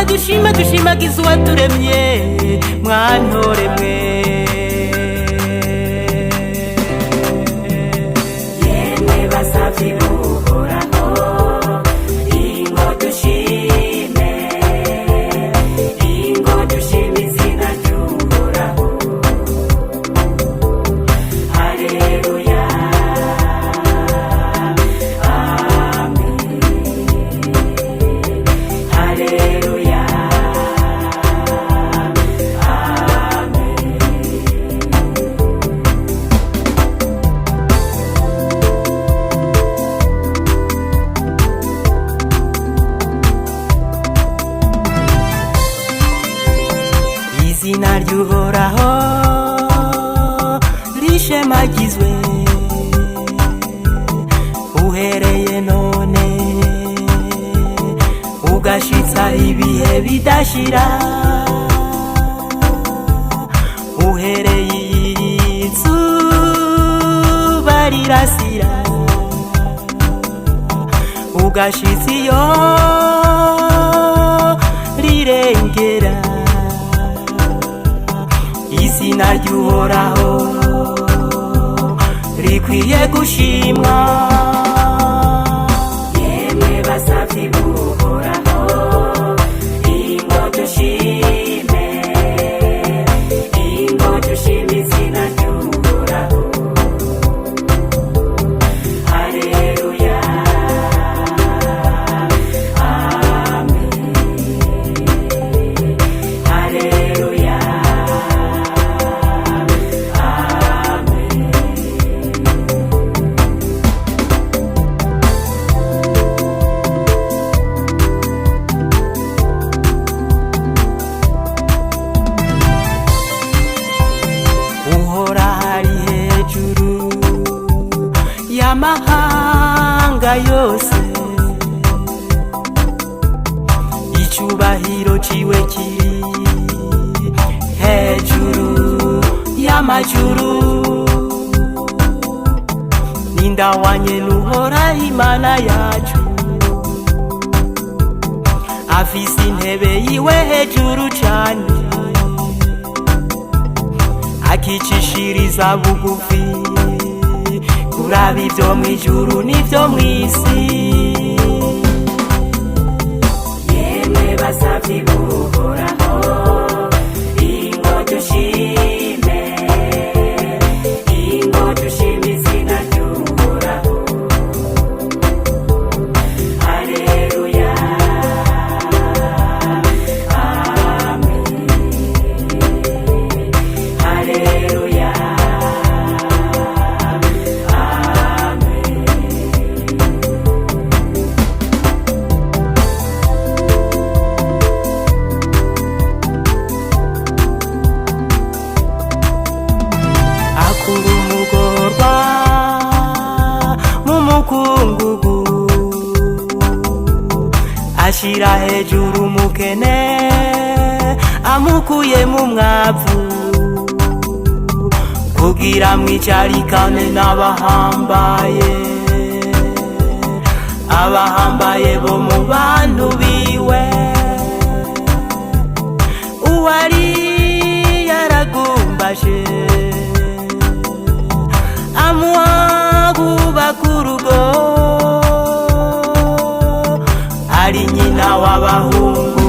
dushima dushimagiza uwaturemye mwantore mwe. Yemwe basavye Uhoraho, ingo dushime, ingo dushime izina ry'Uhoraho. Haleluya, amen. Haleluya, amen. Izina ry'Uhoraho rishemagizwe uhereye none ugashitsa ibihe bidashira, uhereye izuba rirasira ugashitsa iyo rirengera. Izina ry'Uhoraho rikwiye gushimwa. Yemwe basavye Uhoraho, ingo dushime, ingo dushime izina ry'Uhoraho. Haleluya, amen. Haleluya, Uhora hari hejuru y'amahanga yose, icubahiro ciwe kiri hejuru y'amajuru. Nindawanye n'Uhoraho Imana yacu, afise intebe yiwe hejuru cane, akicishiriza bugufi kuraba ivyo mw'ijuru n'ivyo mw'isi. Yemwe basavye Uhoraho, ingo dushime, ingo dushime izina ry'Uhoraho. Haleluya, amen. Haleluya, amen. Akura umugorwa mu mukungugu, ashira hejuru umukene amukuye mu mwavu, kugira mwicarikane n'abahambaye, abahambaye bo mu bantu biwe. Uwari yaragumbaje amuha kubaka urugo, ari nyina w'abahungu